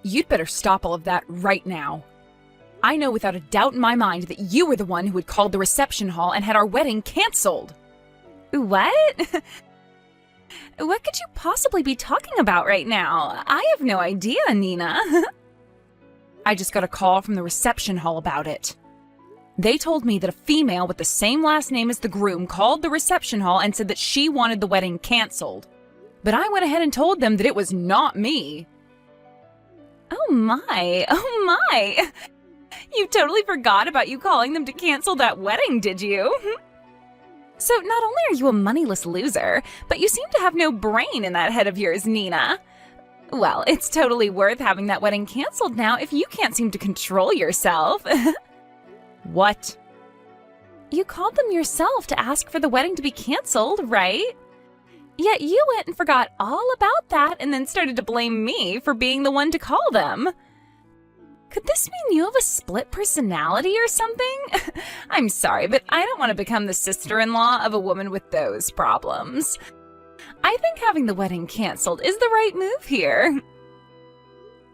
You'd better stop all of that right now. I know without a doubt in my mind that you were the one who had called the reception hall and had our wedding canceled. What? What could you possibly be talking about right now? I have no idea, Nina. I just got a call from the reception hall about it. They told me that a female with the same last name as the groom called the reception hall and said that she wanted the wedding canceled. But I went ahead and told them that it was not me. Oh my. You totally forgot about you calling them to cancel that wedding, did you? So not only are you a moneyless loser, but you seem to have no brain in that head of yours, Nina. Well, it's totally worth having that wedding canceled now if you can't seem to control yourself. What? You called them yourself to ask for the wedding to be canceled, right? Yet you went and forgot all about that and then started to blame me for being the one to call them. Could this mean you have a split personality or something? I'm sorry, but I don't want to become the sister-in-law of a woman with those problems. I think having the wedding canceled is the right move here.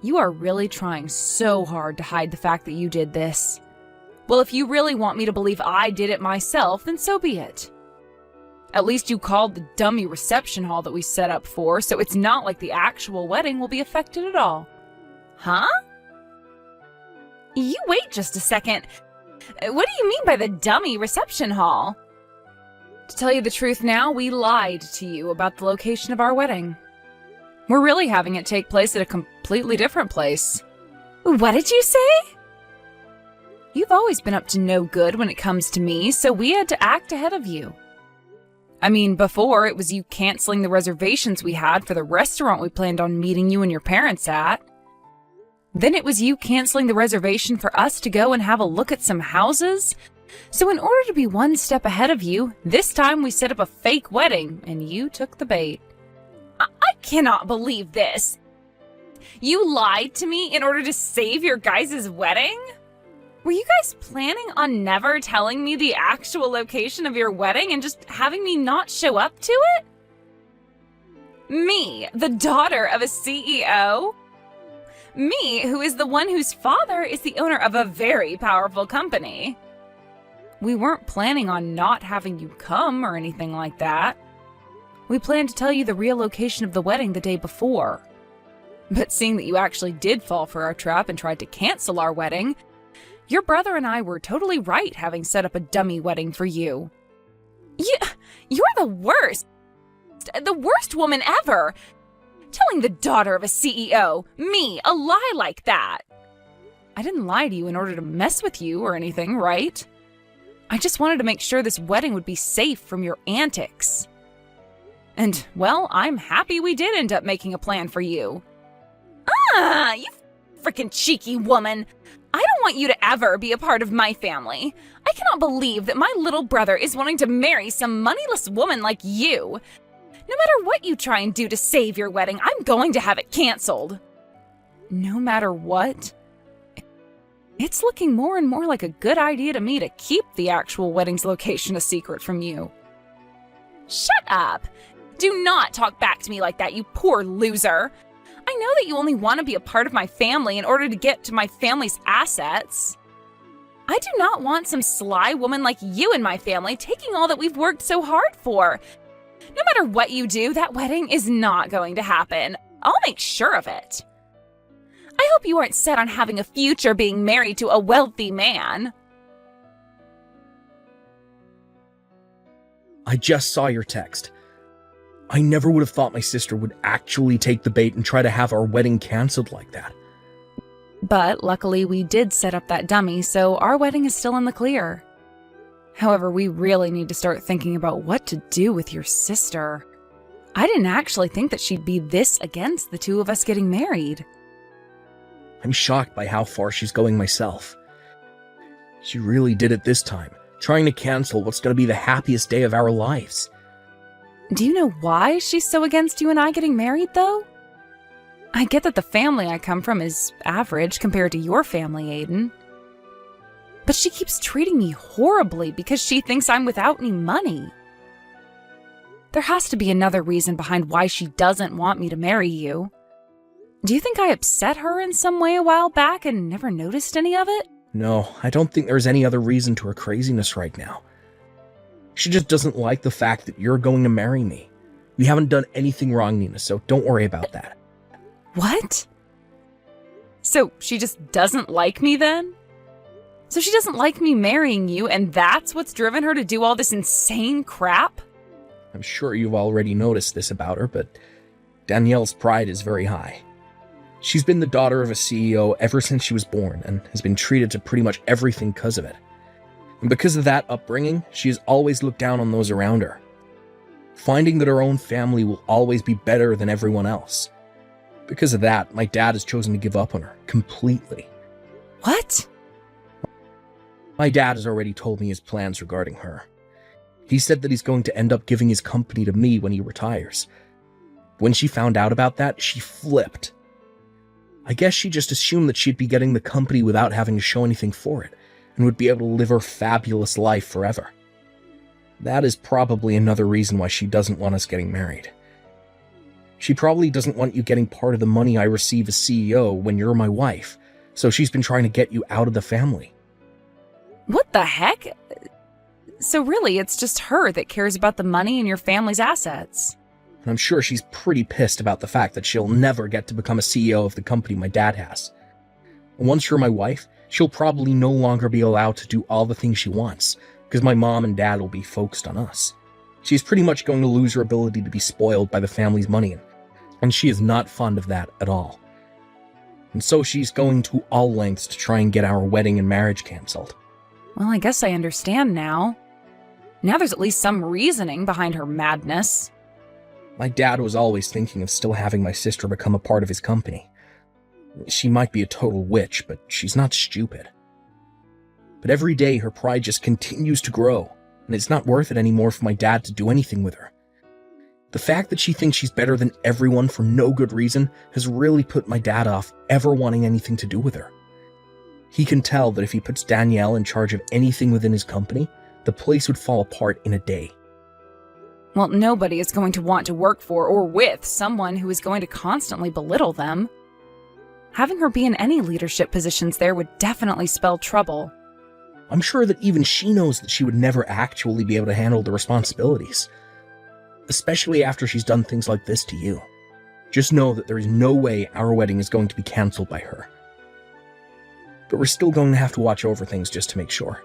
You are really trying so hard to hide the fact that you did this. Well, if you really want me to believe I did it myself, then so be it. At least you called the dummy reception hall that we set up for, so it's not like the actual wedding will be affected at all. Huh? You wait just a second. What do you mean by the dummy reception hall? To tell you the truth now, we lied to you about the location of our wedding. We're really having it take place at a completely different place. What did you say? You've always been up to no good when it comes to me, so we had to act ahead of you. I mean, before, it was you canceling the reservations we had for the restaurant we planned on meeting you and your parents at. Then it was you canceling the reservation for us to go and have a look at some houses. So in order to be one step ahead of you, this time we set up a fake wedding, and you took the bait. I cannot believe this. You lied to me in order to save your guys' wedding? Were you guys planning on never telling me the actual location of your wedding and just having me not show up to it? Me, the daughter of a CEO? Me, who is the one whose father is the owner of a very powerful company. We weren't planning on not having you come or anything like that. We planned to tell you the real location of the wedding the day before. But seeing that you actually did fall for our trap and tried to cancel our wedding, your brother and I were totally right having set up a dummy wedding for you. You're the worst. The worst woman ever. Telling the daughter of a CEO, me, a lie like that. I didn't lie to you in order to mess with you or anything, right? I just wanted to make sure this wedding would be safe from your antics. And, well, I'm happy we did end up making a plan for you. You freaking cheeky woman. I don't want you to ever be a part of my family. I cannot believe that my little brother is wanting to marry some moneyless woman like you. No matter what you try and do to save your wedding, I'm going to have it canceled. No matter what? It's looking more and more like a good idea to me to keep the actual wedding's location a secret from you. Shut up! Do not talk back to me like that, you poor loser. I know that you only want to be a part of my family in order to get to my family's assets. I do not want some sly woman like you in my family taking all that we've worked so hard for. No matter what you do, that wedding is not going to happen. I'll make sure of it. I hope you aren't set on having a future being married to a wealthy man. I just saw your text. I never would have thought my sister would actually take the bait and try to have our wedding canceled like that. But luckily we did set up that dummy, so our wedding is still in the clear. However, we really need to start thinking about what to do with your sister. I didn't actually think that she'd be this against the two of us getting married. I'm shocked by how far she's going myself. She really did it this time, trying to cancel what's going to be the happiest day of our lives. Do you know why she's so against you and I getting married, though? I get that the family I come from is average compared to your family, Aiden. But she keeps treating me horribly because she thinks I'm without any money. There has to be another reason behind why she doesn't want me to marry you. Do you think I upset her in some way a while back and never noticed any of it? No, I don't think there's any other reason to her craziness right now. She just doesn't like the fact that you're going to marry me. We haven't done anything wrong, Nina, so don't worry about that. What? So she just doesn't like me then? So she doesn't like me marrying you, and that's what's driven her to do all this insane crap? I'm sure you've already noticed this about her, but Danielle's pride is very high. She's been the daughter of a CEO ever since she was born and has been treated to pretty much everything because of it. And because of that upbringing, she has always looked down on those around her, finding that her own family will always be better than everyone else. Because of that, my dad has chosen to give up on her completely. What? My dad has already told me his plans regarding her. He said that he's going to end up giving his company to me when he retires. When she found out about that, she flipped. I guess she just assumed that she'd be getting the company without having to show anything for it, and would be able to live her fabulous life forever. That is probably another reason why she doesn't want us getting married. She probably doesn't want you getting part of the money I receive as CEO when you're my wife, so she's been trying to get you out of the family. What the heck? So really, it's just her that cares about the money and your family's assets. And I'm sure she's pretty pissed about the fact that she'll never get to become a CEO of the company my dad has. And once you're my wife, she'll probably no longer be allowed to do all the things she wants, because my mom and dad will be focused on us. She's pretty much going to lose her ability to be spoiled by the family's money, and she is not fond of that at all. And so she's going to all lengths to try and get our wedding and marriage cancelled. Well, I guess I understand now. Now there's at least some reasoning behind her madness. My dad was always thinking of still having my sister become a part of his company. She might be a total witch, but she's not stupid. But every day her pride just continues to grow, and it's not worth it anymore for my dad to do anything with her. The fact that she thinks she's better than everyone for no good reason has really put my dad off ever wanting anything to do with her. He can tell that if he puts Danielle in charge of anything within his company, the place would fall apart in a day. Well, nobody is going to want to work for or with someone who is going to constantly belittle them. Having her be in any leadership positions there would definitely spell trouble. I'm sure that even she knows that she would never actually be able to handle the responsibilities. Especially after she's done things like this to you. Just know that there is no way our wedding is going to be cancelled by her. But we're still going to have to watch over things just to make sure.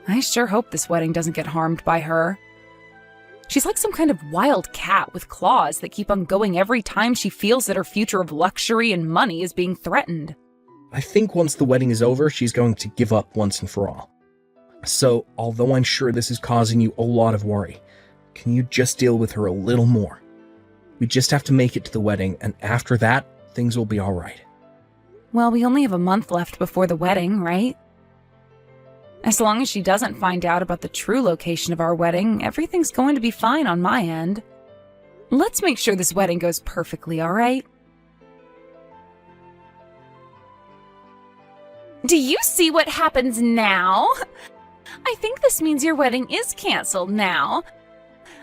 I sure hope this wedding doesn't get harmed by her. She's like some kind of wild cat with claws that keep on going every time she feels that her future of luxury and money is being threatened. I think once the wedding is over, she's going to give up once and for all. So, although I'm sure this is causing you a lot of worry, can you just deal with her a little more? We just have to make it to the wedding, and after that, things will be alright. Well, we only have a month left before the wedding, right? As long as she doesn't find out about the true location of our wedding, everything's going to be fine on my end. Let's make sure this wedding goes perfectly, alright? Do you see what happens now? I think this means your wedding is canceled now.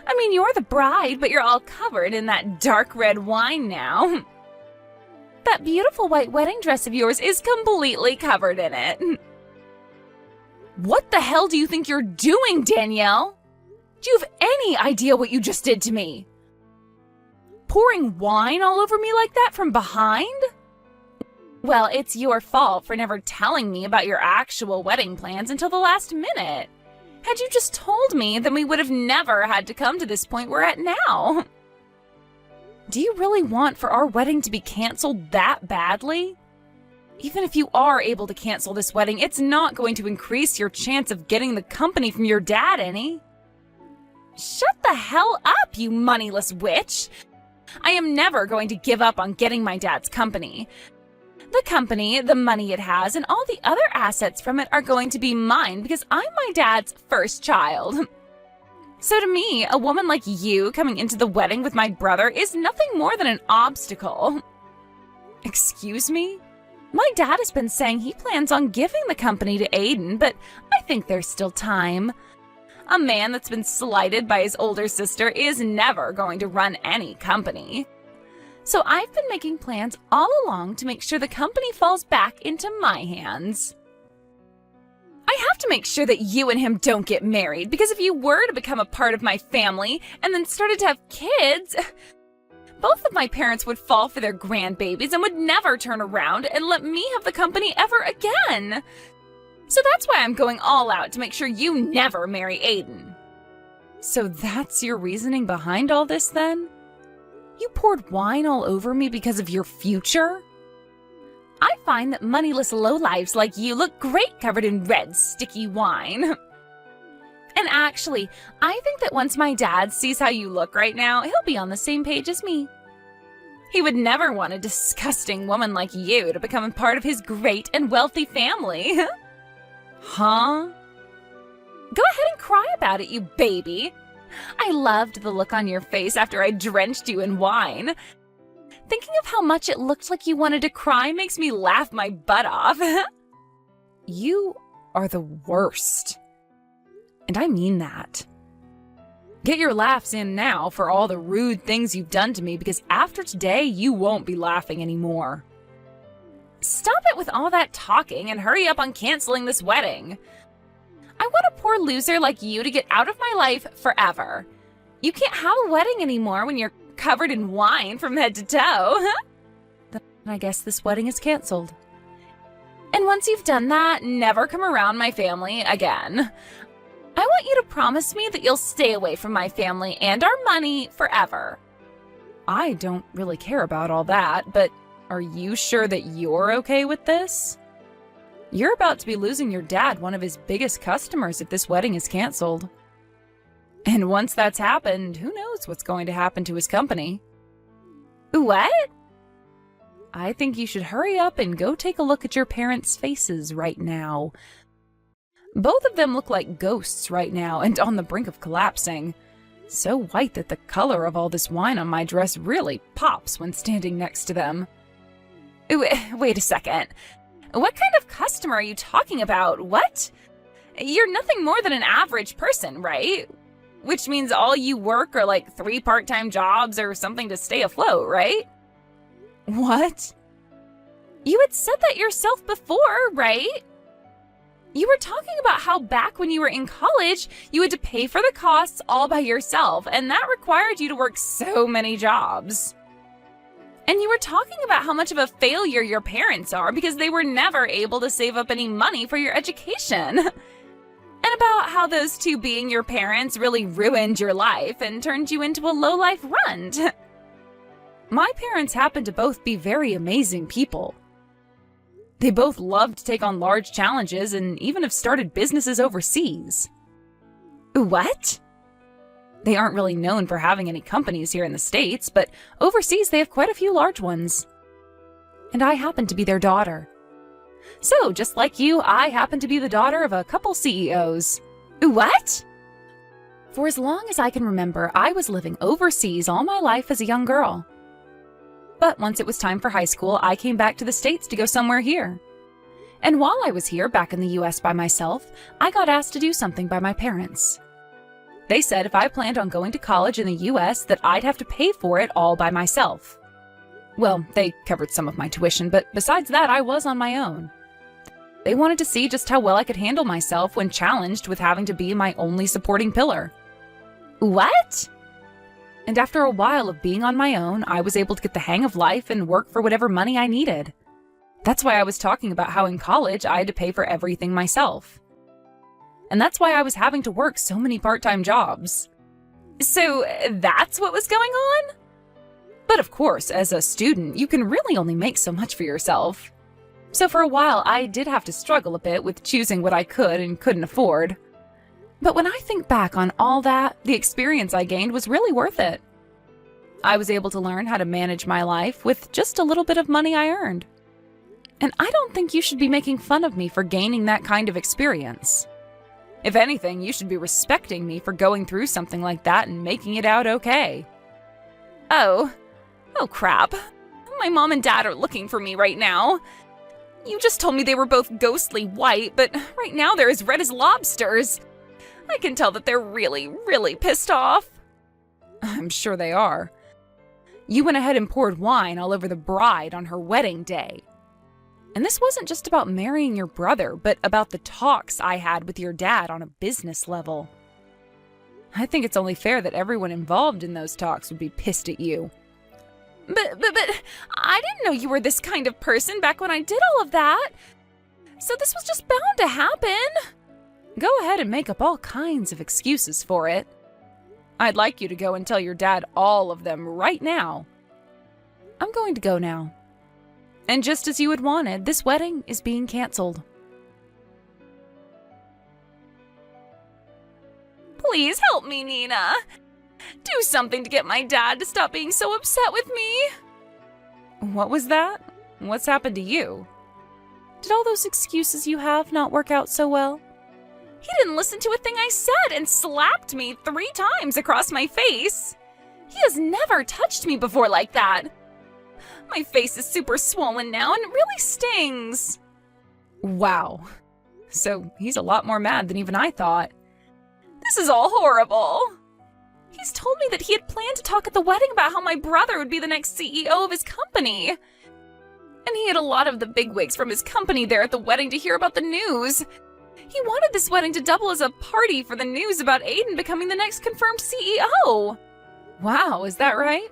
I mean, you're the bride, but you're all covered in that dark red wine now. That beautiful white wedding dress of yours is completely covered in it. What the hell do you think you're doing, Danielle? Do you have any idea what you just did to me? Pouring wine all over me like that from behind? Well, it's your fault for never telling me about your actual wedding plans until the last minute. Had you just told me, then we would have never had to come to this point we're at now. Do you really want for our wedding to be canceled that badly? Even if you are able to cancel this wedding, it's not going to increase your chance of getting the company from your dad any. Shut the hell up, you moneyless witch! I am never going to give up on getting my dad's company. The company, the money it has, and all the other assets from it are going to be mine because I'm my dad's first child. So to me, a woman like you coming into the wedding with my brother is nothing more than an obstacle. Excuse me? My dad has been saying he plans on giving the company to Aiden, but I think there's still time. A man that's been slighted by his older sister is never going to run any company. So I've been making plans all along to make sure the company falls back into my hands. I have to make sure that you and him don't get married, because if you were to become a part of my family and then started to have kids, both of my parents would fall for their grandbabies and would never turn around and let me have the company ever again. So that's why I'm going all out to make sure you never marry Aiden. So that's your reasoning behind all this then? You poured wine all over me because of your future? I find that moneyless lowlifes like you look great covered in red, sticky wine. And actually, I think that once my dad sees how you look right now, he'll be on the same page as me. He would never want a disgusting woman like you to become a part of his great and wealthy family. Huh? Go ahead and cry about it, you baby. I loved the look on your face after I drenched you in wine. Thinking of how much it looked like you wanted to cry makes me laugh my butt off. You are the worst. And I mean that. Get your laughs in now for all the rude things you've done to me, because after today, you won't be laughing anymore. Stop it with all that talking and hurry up on canceling this wedding. I want a poor loser like you to get out of my life forever. You can't have a wedding anymore when you're covered in wine from head to toe. Then I guess this wedding is canceled. And once you've done that, never come around my family again. I want you to promise me that you'll stay away from my family and our money forever. I don't really care about all that, but are you sure that you're okay with this? You're about to be losing your dad, one of his biggest customers, if this wedding is canceled. And once that's happened, who knows what's going to happen to his company? What? I think you should hurry up and go take a look at your parents' faces right now. Both of them look like ghosts right now and on the brink of collapsing. So white that the color of all this wine on my dress really pops when standing next to them. Wait a second. What kind of customer are you talking about? What? You're nothing more than an average person, right? Which means all you work are like 3 part-time jobs or something to stay afloat, right? What? You had said that yourself before, right? You were talking about how back when you were in college, you had to pay for the costs all by yourself, and that required you to work so many jobs. And you were talking about how much of a failure your parents are because they were never able to save up any money for your education. And about how those two being your parents really ruined your life and turned you into a low-life runt. My parents happen to both be very amazing people. They both love to take on large challenges and even have started businesses overseas. What? They aren't really known for having any companies here in the States, but overseas they have quite a few large ones. And I happen to be their daughter. So, just like you, I happen to be the daughter of a couple CEOs. What? For as long as I can remember, I was living overseas all my life as a young girl. But once it was time for high school, I came back to the States to go somewhere here. And while I was here back in the US by myself, I got asked to do something by my parents. They said if I planned on going to college in the US that I'd have to pay for it all by myself. Well, they covered some of my tuition, but besides that, I was on my own. They wanted to see just how well I could handle myself when challenged with having to be my only supporting pillar. What? And after a while of being on my own, I was able to get the hang of life and work for whatever money I needed. That's why I was talking about how in college I had to pay for everything myself. And that's why I was having to work so many part-time jobs. So that's what was going on? But of course, as a student, you can really only make so much for yourself. So for a while, I did have to struggle a bit with choosing what I could and couldn't afford. But when I think back on all that, the experience I gained was really worth it. I was able to learn how to manage my life with just a little bit of money I earned. And I don't think you should be making fun of me for gaining that kind of experience. If anything, you should be respecting me for going through something like that and making it out okay. Oh crap. My mom and dad are looking for me right now. You just told me they were both ghostly white, but right now they're as red as lobsters. I can tell that they're really, really pissed off. I'm sure they are. You went ahead and poured wine all over the bride on her wedding day. And this wasn't just about marrying your brother, but about the talks I had with your dad on a business level. I think it's only fair that everyone involved in those talks would be pissed at you. But, I didn't know you were this kind of person back when I did all of that. So this was just bound to happen. Go ahead and make up all kinds of excuses for it. I'd like you to go and tell your dad all of them right now. I'm going to go now. And just as you had wanted, this wedding is being canceled. Please help me, Nina. Do something to get my dad to stop being so upset with me. What was that? What's happened to you? Did all those excuses you have not work out so well? He didn't listen to a thing I said and slapped me 3 times across my face. He has never touched me before like that. My face is super swollen now and it really stings. Wow. So he's a lot more mad than even I thought. This is all horrible. He's told me that he had planned to talk at the wedding about how my brother would be the next CEO of his company. And he had a lot of the bigwigs from his company there at the wedding to hear about the news. He wanted this wedding to double as a party for the news about Aiden becoming the next confirmed CEO. Wow, is that right?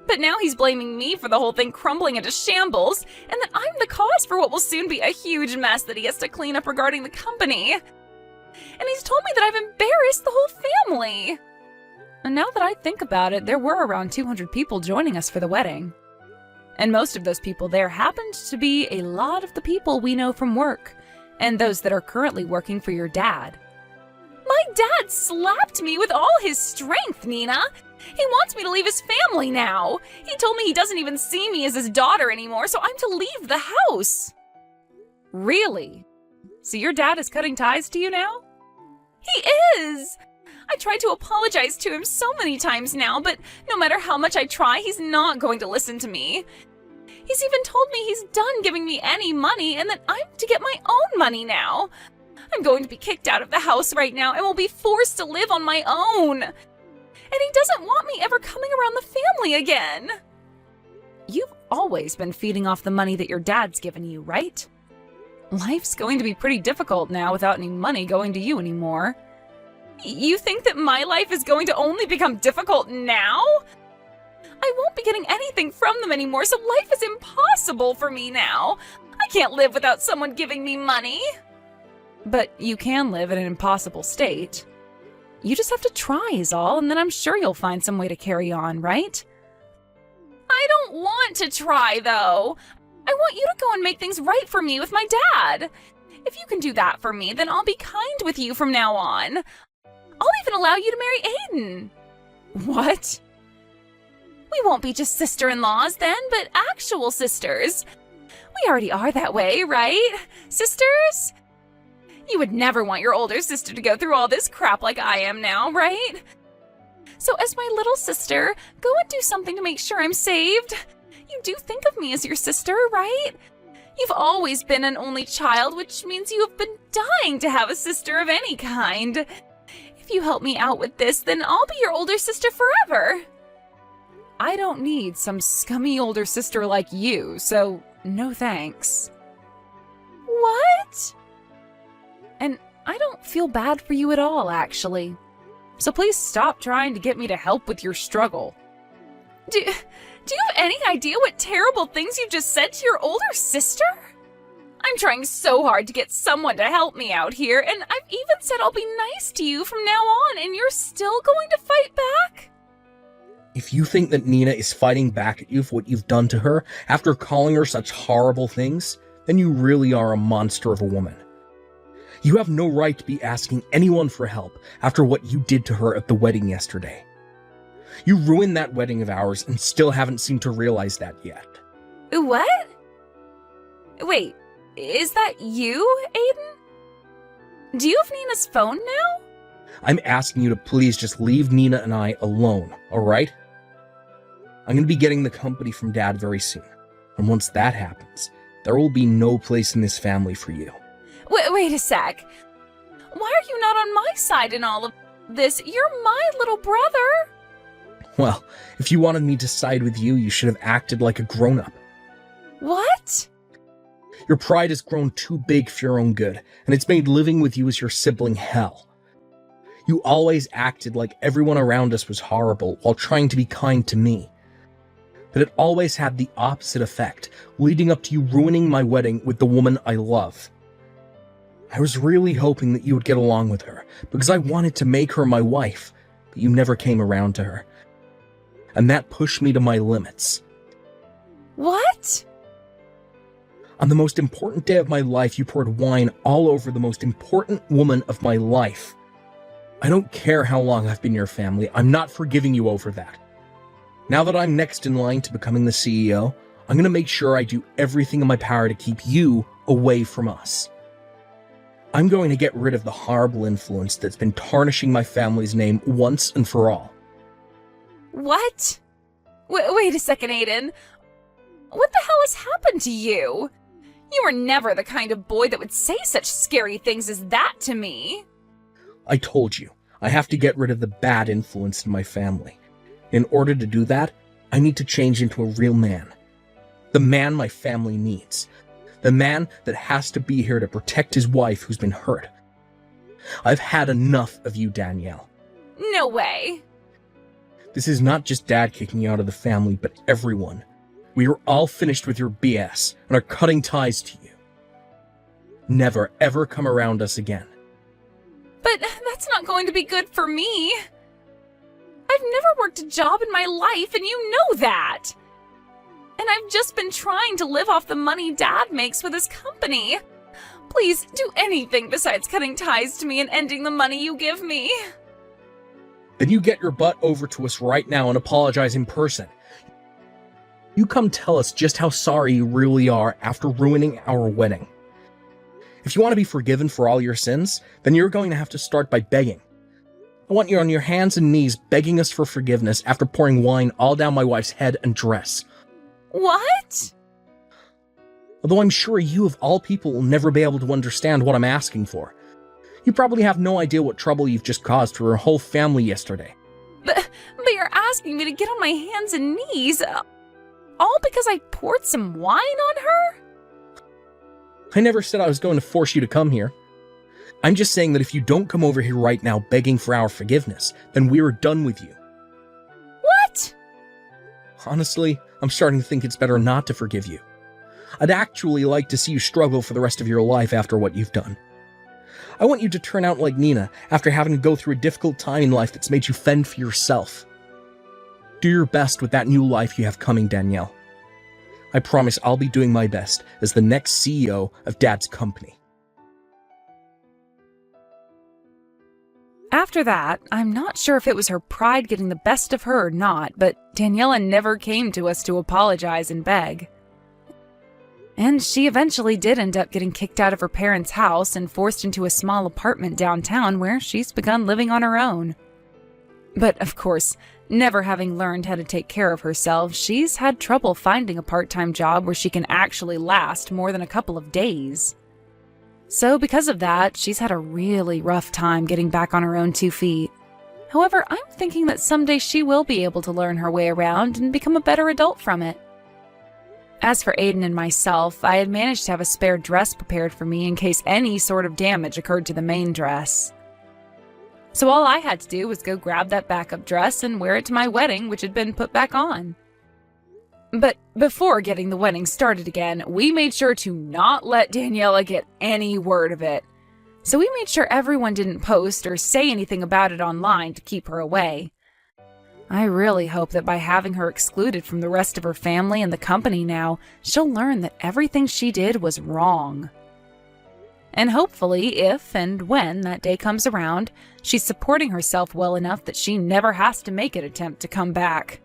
But now he's blaming me for the whole thing crumbling into shambles, and that I'm the cause for what will soon be a huge mess that he has to clean up regarding the company. And he's told me that I've embarrassed the whole family. And now that I think about it, there were around 200 people joining us for the wedding. And most of those people there happened to be a lot of the people we know from work, and those that are currently working for your dad. My dad slapped me with all his strength, Nina. He wants me to leave his family now. He told me he doesn't even see me as his daughter anymore, so I'm to leave the house. Really? So your dad is cutting ties to you now? He is! I tried to apologize to him so many times now, but no matter how much I try, he's not going to listen to me. He's even told me he's done giving me any money and that I'm to get my own money now. I'm going to be kicked out of the house right now and will be forced to live on my own. And he doesn't want me ever coming around the family again. You've always been feeding off the money that your dad's given you, right? Life's going to be pretty difficult now without any money going to you anymore. You think that my life is going to only become difficult now? I won't be getting anything from them anymore, so life is impossible for me now. I can't live without someone giving me money. But you can live in an impossible state. You just have to try is all, and then I'm sure you'll find some way to carry on, right? I don't want to try, though. I want you to go and make things right for me with my dad. If you can do that for me, then I'll be kind with you from now on. I'll even allow you to marry Aiden. What? We won't be just sister-in-laws then, but actual sisters. We already are that way, right? Sisters? You would never want your older sister to go through all this crap like I am now, right? So as my little sister, go and do something to make sure I'm saved. You do think of me as your sister, right? You've always been an only child, which means you have been dying to have a sister of any kind. If you help me out with this, then I'll be your older sister forever. I don't need some scummy older sister like you, so no thanks. What? And I don't feel bad for you at all, actually. So please stop trying to get me to help with your struggle. Do you have any idea what terrible things you've just said to your older sister? I'm trying so hard to get someone to help me out here, and I've even said I'll be nice to you from now on, and you're still going to fight back? If you think that Nina is fighting back at you for what you've done to her after calling her such horrible things, then you really are a monster of a woman. You have no right to be asking anyone for help after what you did to her at the wedding yesterday. You ruined that wedding of ours and still haven't seemed to realize that yet. What? Wait, is that you, Aiden? Do you have Nina's phone now? I'm asking you to please just leave Nina and I alone, alright? I'm going to be getting the company from Dad very soon. And once that happens, there will be no place in this family for you. Wait a sec. Why are you not on my side in all of this? You're my little brother. Well, if you wanted me to side with you, you should have acted like a grown-up. What? Your pride has grown too big for your own good, and it's made living with you as your sibling hell. You always acted like everyone around us was horrible while trying to be kind to me. But it always had the opposite effect, leading up to you ruining my wedding with the woman I love. I was really hoping that you would get along with her, because I wanted to make her my wife, but you never came around to her. And that pushed me to my limits. What? On the most important day of my life, you poured wine all over the most important woman of my life. I don't care how long I've been your family, I'm not forgiving you over that. Now that I'm next in line to becoming the CEO, I'm going to make sure I do everything in my power to keep you away from us. I'm going to get rid of the horrible influence that's been tarnishing my family's name once and for all. What? Wait a second, Aiden. What the hell has happened to you? You were never the kind of boy that would say such scary things as that to me. I told you, I have to get rid of the bad influence in my family. In order to do that, I need to change into a real man. The man my family needs. The man that has to be here to protect his wife who's been hurt. I've had enough of you, Danielle. No way. This is not just Dad kicking you out of the family, but everyone. We are all finished with your BS and are cutting ties to you. Never, ever come around us again. But that's not going to be good for me. I've never worked a job in my life, and you know that. And I've just been trying to live off the money Dad makes with his company. Please do anything besides cutting ties to me and ending the money you give me. Then you get your butt over to us right now and apologize in person. You come tell us just how sorry you really are after ruining our wedding. If you want to be forgiven for all your sins, then you're going to have to start by begging. I want you on your hands and knees begging us for forgiveness after pouring wine all down my wife's head and dress. What? Although I'm sure you of all people will never be able to understand what I'm asking for. You probably have no idea what trouble you've just caused for her whole family yesterday. But you're asking me to get on my hands and knees, all because I poured some wine on her? I never said I was going to force you to come here. I'm just saying that if you don't come over here right now begging for our forgiveness, then we're done with you. What? Honestly, I'm starting to think it's better not to forgive you. I'd actually like to see you struggle for the rest of your life after what you've done. I want you to turn out like Nina after having to go through a difficult time in life that's made you fend for yourself. Do your best with that new life you have coming, Danielle. I promise I'll be doing my best as the next CEO of Dad's company. After that, I'm not sure if it was her pride getting the best of her or not, but Daniela never came to us to apologize and beg. And she eventually did end up getting kicked out of her parents' house and forced into a small apartment downtown where she's begun living on her own. But of course, never having learned how to take care of herself, she's had trouble finding a part-time job where she can actually last more than a couple of days. So because of that, she's had a really rough time getting back on her own 2 feet. However, I'm thinking that someday she will be able to learn her way around and become a better adult from it. As for Aiden and myself, I had managed to have a spare dress prepared for me in case any sort of damage occurred to the main dress. So all I had to do was go grab that backup dress and wear it to my wedding, which had been put back on. But before getting the wedding started again, we made sure to not let Daniela get any word of it. So we made sure everyone didn't post or say anything about it online to keep her away. I really hope that by having her excluded from the rest of her family and the company now, she'll learn that everything she did was wrong. And hopefully, if and when that day comes around, she's supporting herself well enough that she never has to make an attempt to come back.